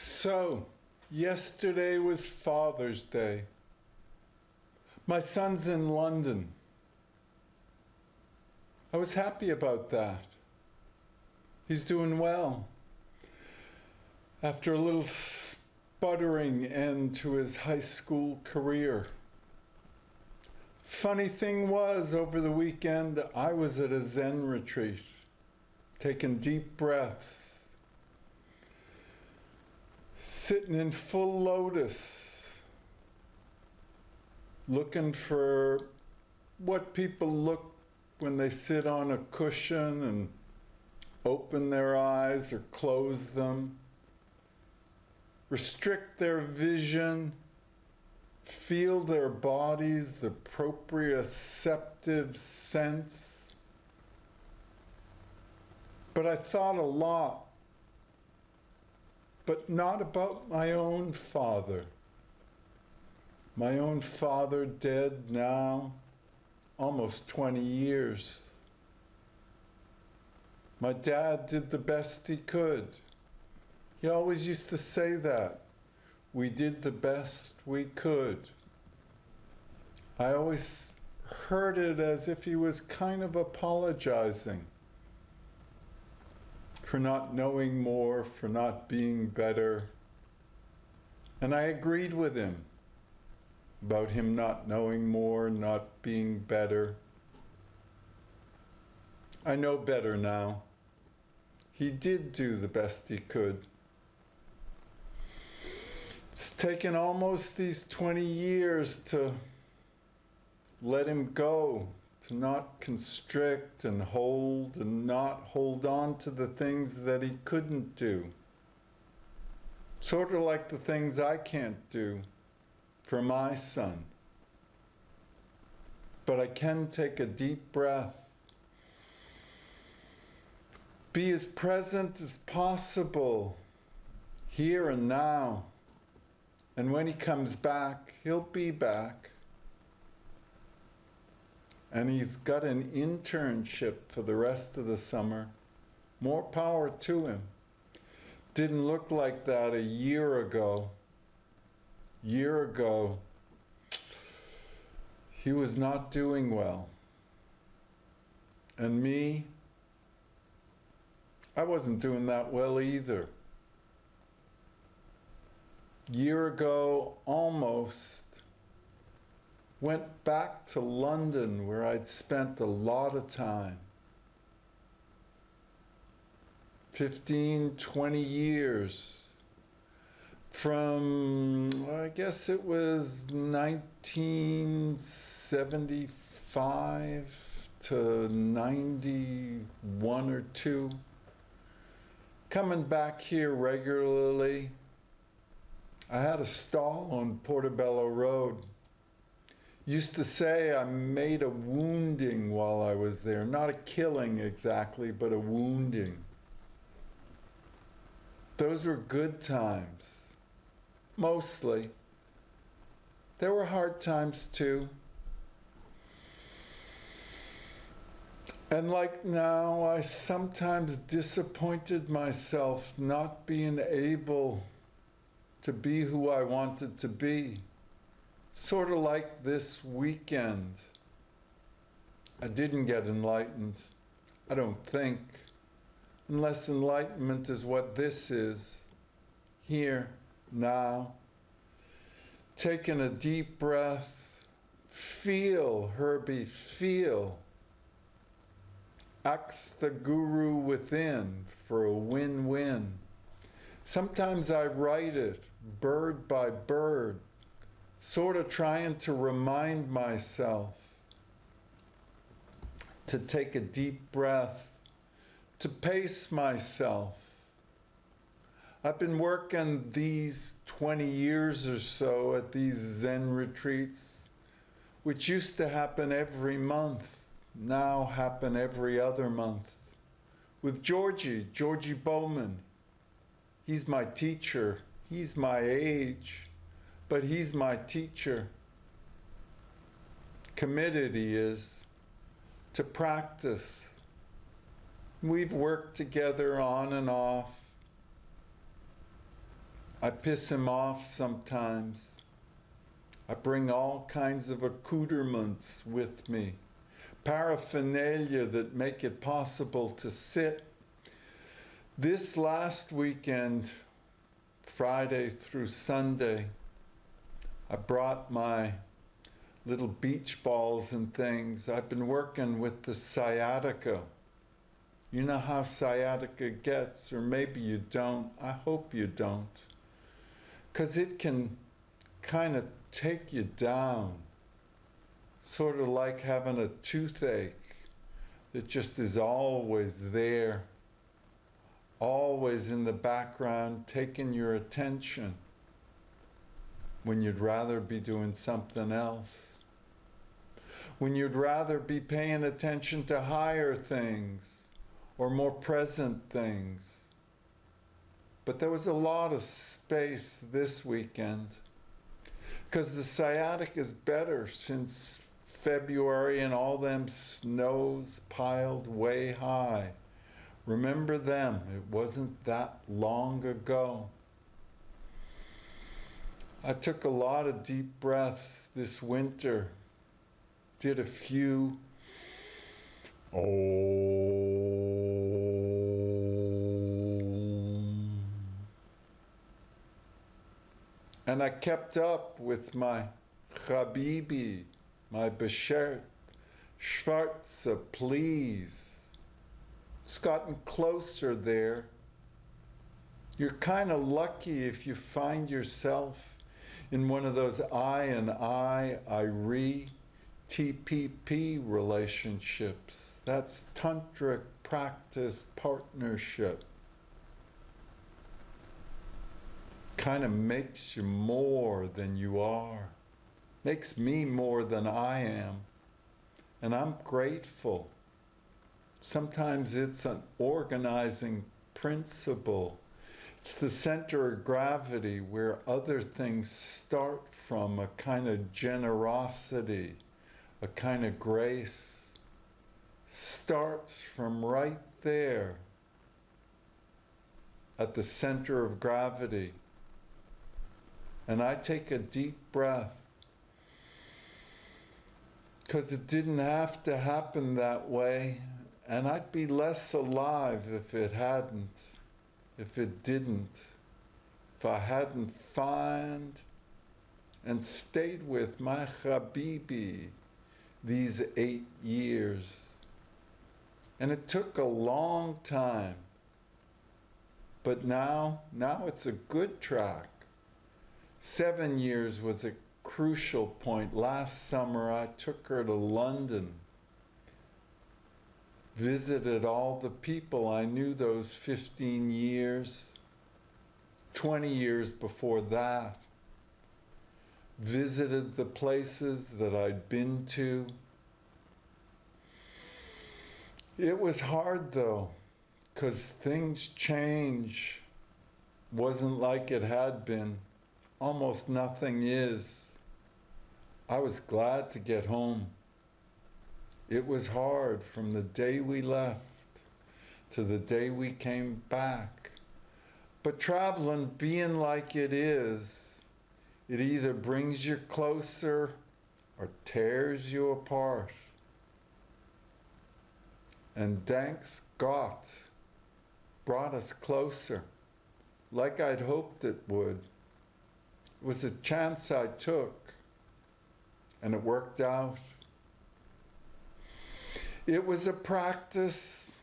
So, yesterday was Father's Day. My son's in London. I was happy about that. He's doing well. After a little sputtering end to his high school career. Funny thing was, over the weekend, I was at a Zen retreat, taking deep breaths, sitting in full lotus, looking for what people look when they sit on a cushion and open their eyes or close them, restrict their vision, feel their bodies, the proprioceptive sense. But I thought a lot, but not about my own father. My own father dead now, almost 20 years. My dad did the best he could. He always used to say that. We did the best we could. I always heard it as if he was kind of apologizing for not knowing more, for not being better. And I agreed with him about him not knowing more, not being better. I know better now. He did do the best he could. It's taken almost these 20 years to let him go, to not constrict and hold and not hold on to the things that he couldn't do. Sort of like the things I can't do for my son. But I can take a deep breath, be as present as possible, here and now. And when he comes back, he'll be back. And he's got an internship for the rest of the summer. More power to him. Didn't look like that a year ago. Year ago, he was not doing well. And me, I wasn't doing that well either. Year ago, almost, went back to London where I'd spent a lot of time. 15, 20 years. From, I guess it was 1975 to 91 or 2. Coming back here regularly. I had a stall on Portobello Road. Used to say I made a wounding while I was there. Not a killing exactly, but a wounding. Those were good times. Mostly. There were hard times too. And like now, I sometimes disappointed myself not being able to be who I wanted to be. Sort of like this weekend. I didn't get enlightened, I don't think. Unless enlightenment is what this is. Here, now. Taking a deep breath. Feel, Herbie, feel. Ask the Guru within for a win-win. Sometimes I write it, bird by bird, sort of trying to remind myself to take a deep breath, to pace myself. I've been working these 20 years or so at these Zen retreats, which used to happen every month, now happen every other month, with Georgie Bowman. He's my teacher. He's my age, but he's my teacher. Committed he is to practice. We've worked together on and off. I piss him off sometimes. I bring all kinds of accoutrements with me, paraphernalia that make it possible to sit. This last weekend, Friday through Sunday, I brought my little beach balls and things. I've been working with the sciatica. You know how sciatica gets, or maybe you don't. I hope you don't. Because it can kind of take you down. Sort of like having a toothache that just is always there, always in the background, taking your attention when you'd rather be doing something else. When you'd rather be paying attention to higher things or more present things. But there was a lot of space this weekend because the sciatic is better since February and all them snows piled way high. Remember them, it wasn't that long ago. I took a lot of deep breaths this winter, did a few and I kept up with my Habibi, my Beshert, Schwarze, please. It's gotten closer there. You're kind of lucky if you find yourself in one of those I and I, TPP relationships. That's tantric practice partnership. Kind of makes you more than you are. Makes me more than I am. And I'm grateful. Sometimes it's an organizing principle. It's the center of gravity where other things start from, a kind of generosity, a kind of grace. Starts from right there at the center of gravity. And I take a deep breath because it didn't have to happen that way, and I'd be less alive if it hadn't, if it didn't, if I hadn't found and stayed with my Habibi these 8 years. And it took a long time, but now it's a good track. 7 years was a crucial point. Last summer, I took her to London, visited all the people I knew those 15 years, 20 years before that, visited the places that I'd been to. It was hard though, because things change. Wasn't like it had been. Almost nothing is. I was glad to get home. It was hard from the day we left to the day we came back. But traveling, being like it is, it either brings you closer or tears you apart. And thanks God, brought us closer, like I'd hoped it would. It was a chance I took, and it worked out. It was a practice,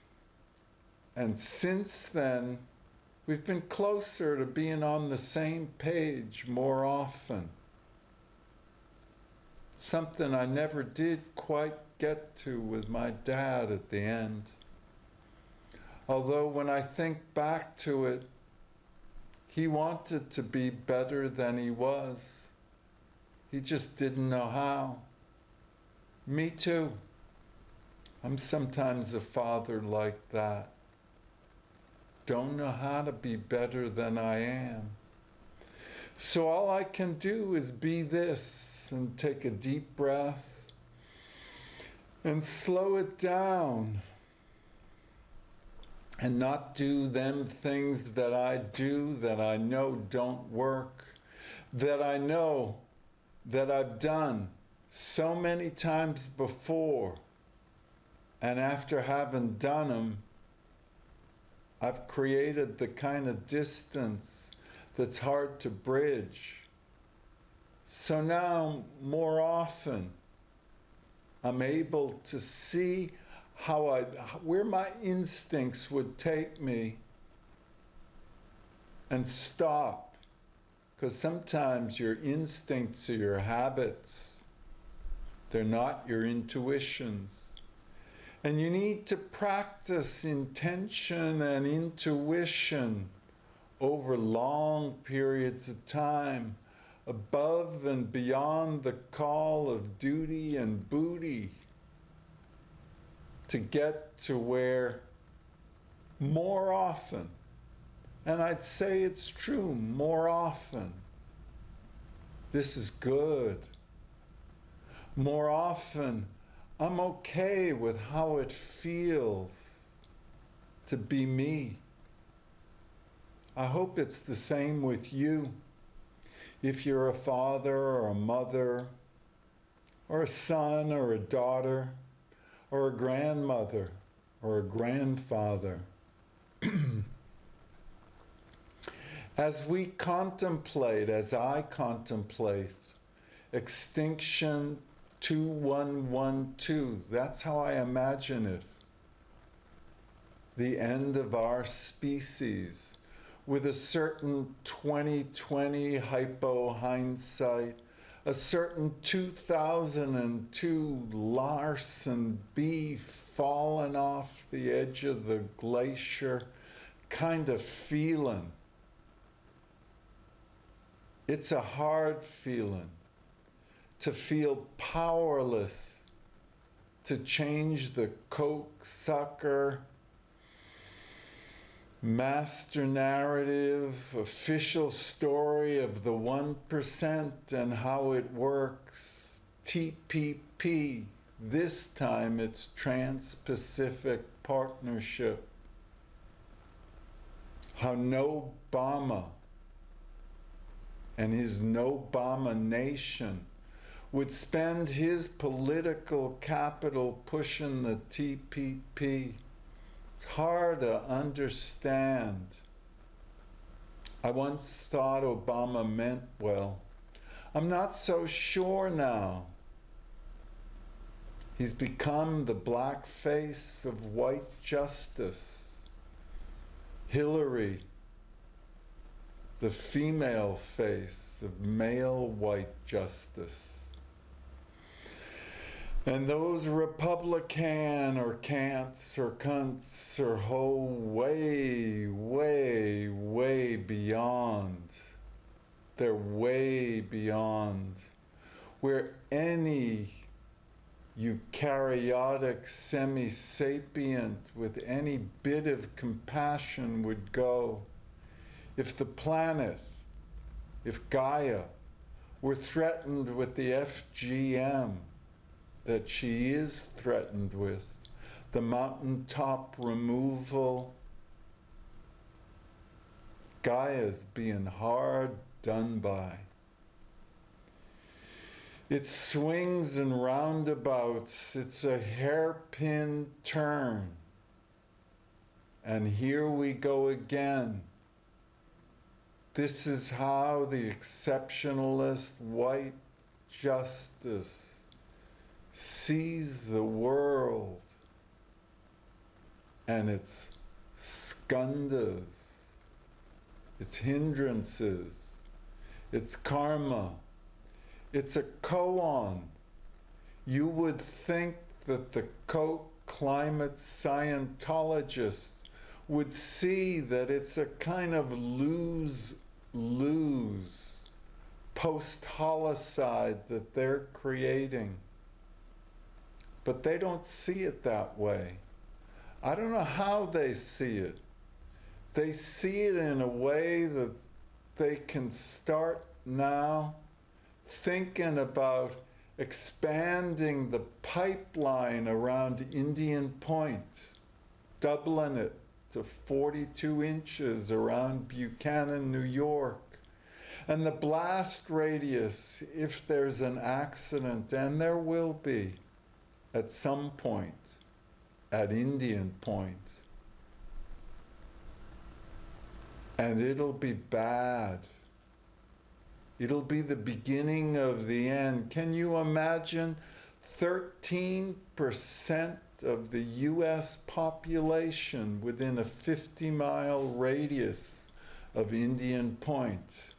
and since then, we've been closer to being on the same page more often. Something I never did quite get to with my dad at the end. Although when I think back to it, he wanted to be better than he was. He just didn't know how. Me too. I'm sometimes a father like that. Don't know how to be better than I am. So all I can do is be this and take a deep breath and slow it down and not do them things that I do that I know don't work, that I know that I've done so many times before, and after having done them, I've created the kind of distance that's hard to bridge. So now, more often, I'm able to see where my instincts would take me and stop. Because sometimes your instincts are your habits. They're not your intuitions. And you need to practice intention and intuition over long periods of time, above and beyond the call of duty and booty, to get to where more often, and I'd say it's true, more often, this is good. More often, I'm okay with how it feels to be me. I hope it's the same with you. If you're a father or a mother, or a son or a daughter, or a grandmother or a grandfather, as I contemplate extinction 2112, that's how I imagine it. The end of our species, with a certain 2020 hypo hindsight, a certain 2002 Larsen B fallen off the edge of the glacier kind of feeling. It's a hard feeling to feel powerless to change the Coke sucker master narrative, official story of the 1% and how it works. TPP, this time it's Trans-Pacific Partnership. How no Obama and his no Obama nation would spend his political capital pushing the TPP. It's hard to understand. I once thought Obama meant well. I'm not so sure now. He's become the black face of white justice. Hillary, the female face of male white justice. And those Republican or cants or cunts or ho way, way, way beyond. They're way beyond where any eukaryotic semi-sapient with any bit of compassion would go. If the planet, if Gaia, were threatened with the FGM that she is threatened with, the mountaintop removal, Gaia's being hard done by. It swings and roundabouts, it's a hairpin turn. And here we go again. This is how the exceptionalist white justice sees the world and its skandhas, its hindrances, its karma. It's a koan. You would think that the climate Scientologists would see that it's a kind of lose-lose post-holocide that they're creating. But they don't see it that way. I don't know how they see it. They see it in a way that they can start now thinking about expanding the pipeline around Indian Point, doubling it to 42 inches around Buchanan, New York. And the blast radius, if there's an accident, and there will be at some point, at Indian Point, and it'll be bad. It'll be the beginning of the end. Can you imagine 13% of the US population within a 50-mile radius of Indian Point?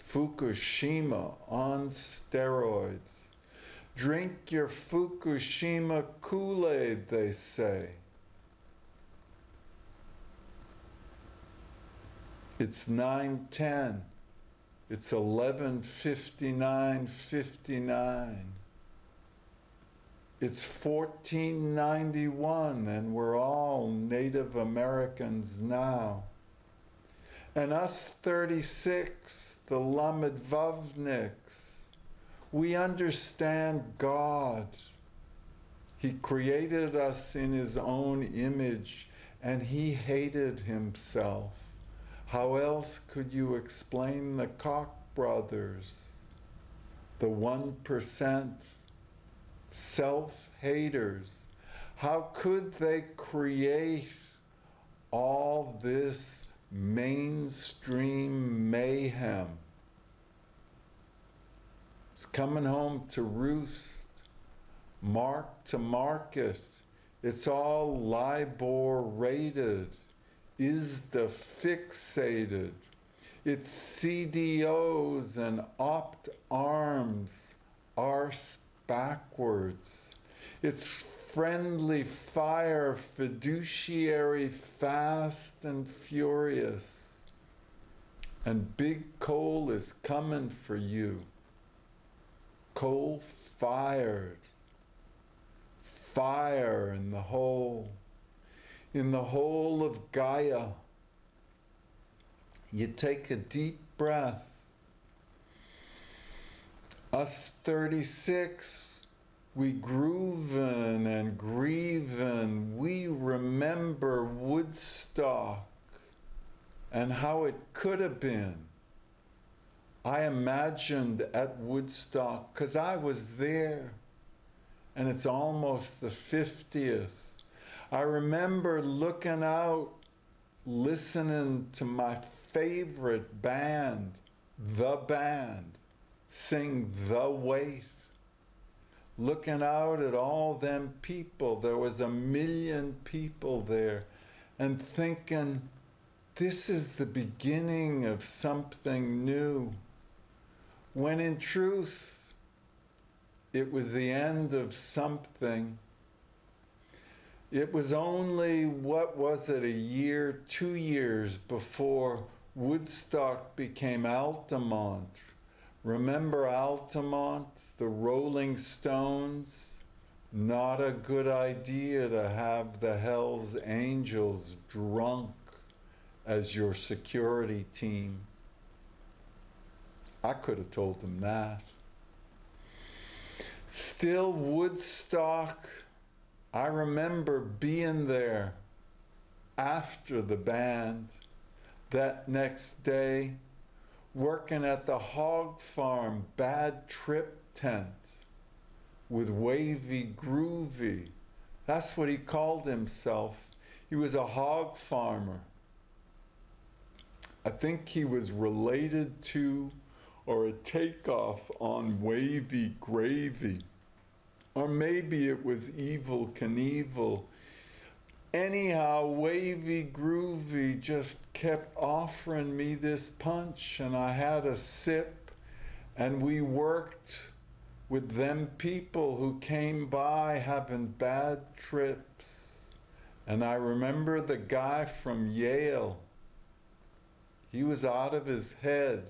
Fukushima on steroids. Drink your Fukushima Kool-Aid, they say. It's 9:10. It's 11:59:59. It's 1491, and we're all Native Americans now. And us 36, the Lamadvavniks, we understand God. He created us in his own image, and he hated himself. How else could you explain the Koch brothers, the 1% self-haters? How could they create all this mainstream mayhem? It's coming home to roost, mark to market. It's all LIBOR rated. ISDA fixated. It's CDOs and opt-arms, arse backwards. It's friendly fire, fiduciary, fast and furious. And big coal is coming for you. Coal-fired. Fire in the hole. In the whole of Gaia. You take a deep breath. Us 36, we groovin' and grievin'. We remember Woodstock and how it could have been. I imagined at Woodstock, 'cause I was there, and it's almost the 50th. I remember looking out, listening to my favorite band, The Band, sing The Weight. Looking out at all them people, there was 1 million people there, and thinking, this is the beginning of something new. When in truth, it was the end of something. It was only, what was it, a year, 2 years before Woodstock became Altamont. Remember Altamont, the Rolling Stones? Not a good idea to have the Hells Angels drunk as your security team. I could have told them that. Still, Woodstock, I remember being there after the band that next day, working at the hog farm bad trip tent with Wavy Groovy. That's what he called himself. He was a hog farmer. I think he was related to or a takeoff on Wavy Gravy. Or maybe it was Evel Knievel. Anyhow, Wavy Groovy just kept offering me this punch, and I had a sip, and we worked with them people who came by having bad trips. And I remember the guy from Yale. He was out of his head,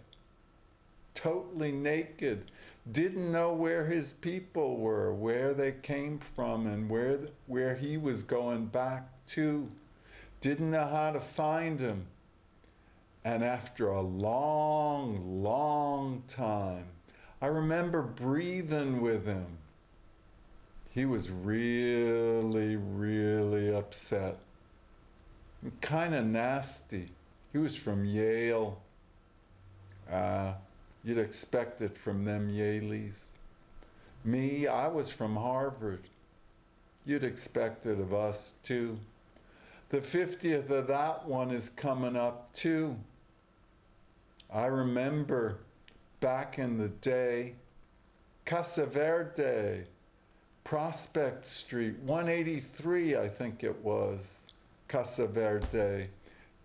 totally naked, didn't know where his people were, where they came from, and where he was going back to. Didn't know how to find him. And after a long, long time, I remember breathing with him. He was really, really upset. kind of nasty. He was from Yale. You'd expect it from them Yaleys. Me, I was from Harvard. You'd expect it of us too. The 50th of that one is coming up too. I remember back in the day, Casa Verde, Prospect Street, 183, I think it was, Casa Verde.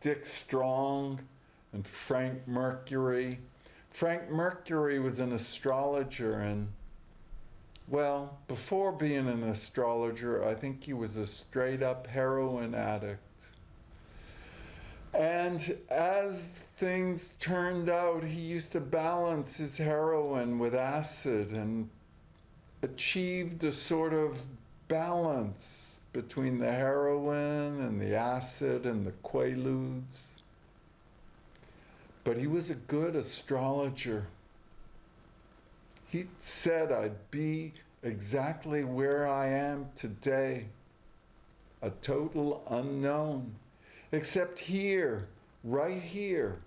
Dick Strong and Frank Mercury. Frank Mercury was an astrologer, and, well, before being an astrologer, I think he was a straight-up heroin addict. And as things turned out, he used to balance his heroin with acid and achieved a sort of balance between the heroin and the acid and the quaaludes. But he was a good astrologer. He said I'd be exactly where I am today, a total unknown, except here, right here,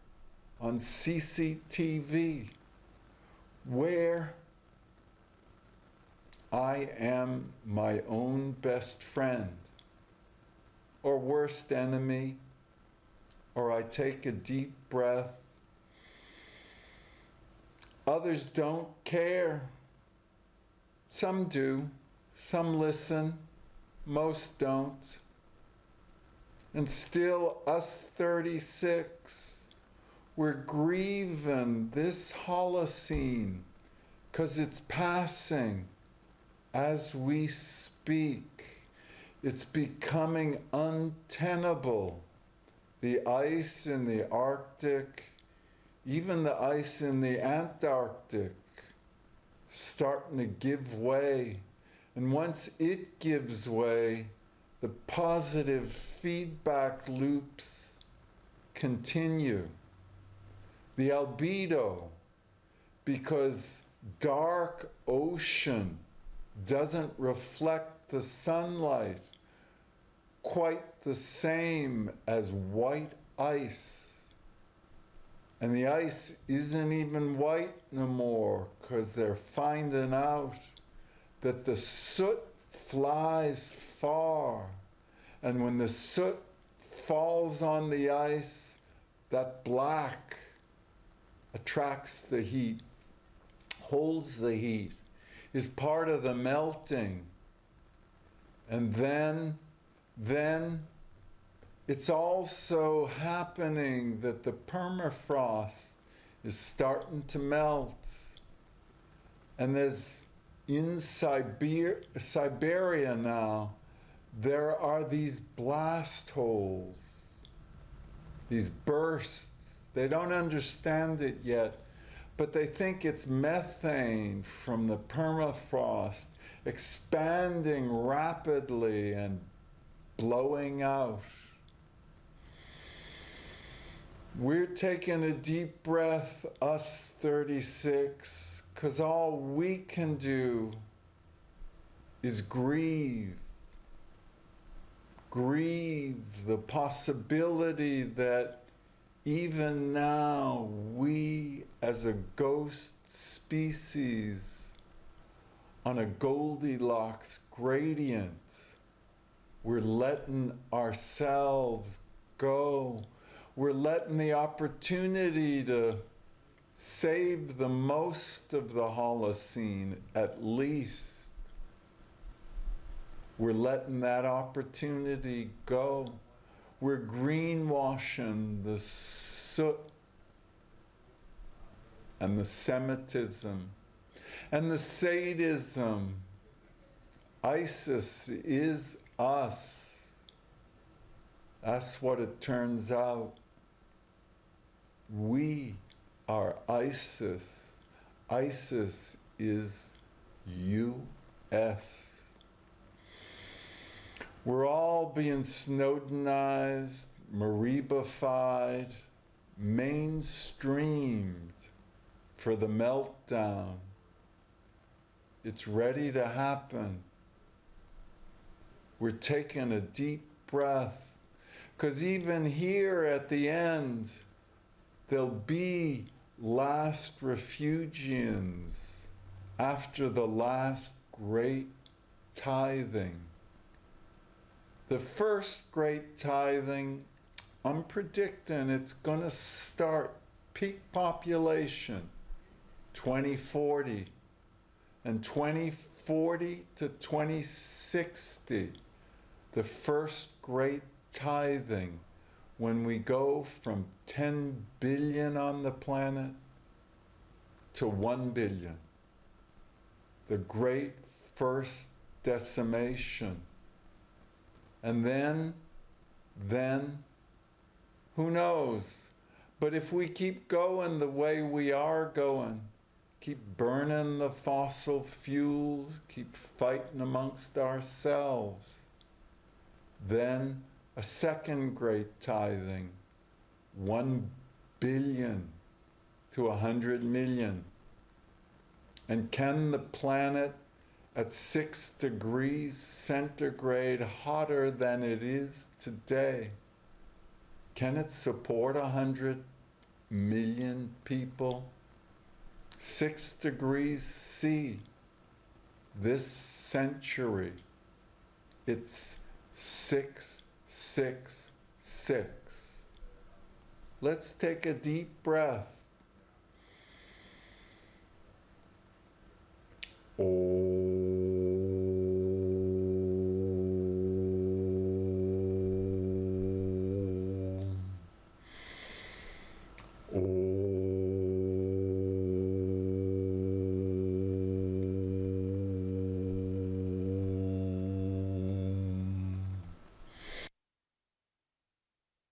on CCTV, where I am my own best friend, or worst enemy, or I take a deep breath. Others don't care. Some do. Some listen. Most don't. And still, us 36, we're grieving this Holocene, 'cause it's passing as we speak. It's becoming untenable. The ice in the Arctic, even the ice in the Antarctic, starting to give way. And once it gives way, the positive feedback loops continue. The albedo, because dark ocean doesn't reflect the sunlight quite the same as white ice. And the ice isn't even white no more, because they're finding out that the soot flies far. And when the soot falls on the ice, that black attracts the heat, holds the heat, is part of the melting. And then it's also happening that the permafrost is starting to melt. And there's, in Siberia now, there are these blast holes, these bursts. They don't understand it yet, but they think it's methane from the permafrost expanding rapidly and blowing out. We're taking a deep breath, us 36, 'cause all we can do is grieve. Grieve the possibility that even now, we as a ghost species on a Goldilocks gradient, we're letting ourselves go. We're letting the opportunity to save the most of the Holocene, at least. We're letting that opportunity go. We're greenwashing the soot and the Semitism and the sadism. ISIS is us. That's what it turns out. We are ISIS. ISIS is US. We're all being Snowdenized, Maribified, mainstreamed for the meltdown. It's ready to happen. We're taking a deep breath, Because even here at the end, there'll be last refugians after the last great tithing. The first great tithing, I'm predicting it's going to start peak population 2040, and 2040 to 2060, the first great tithing, when we go from 10 billion on the planet to 1 billion. The great first decimation. And then, who knows? But if we keep going the way we are going, keep burning the fossil fuels, keep fighting amongst ourselves, then a second great tithing, 1 billion to 100 million. And can the planet at 6 degrees centigrade hotter than it is today, can it support 100 million people? 6 degrees C this century. It's 666. Let's take a deep breath. Oh.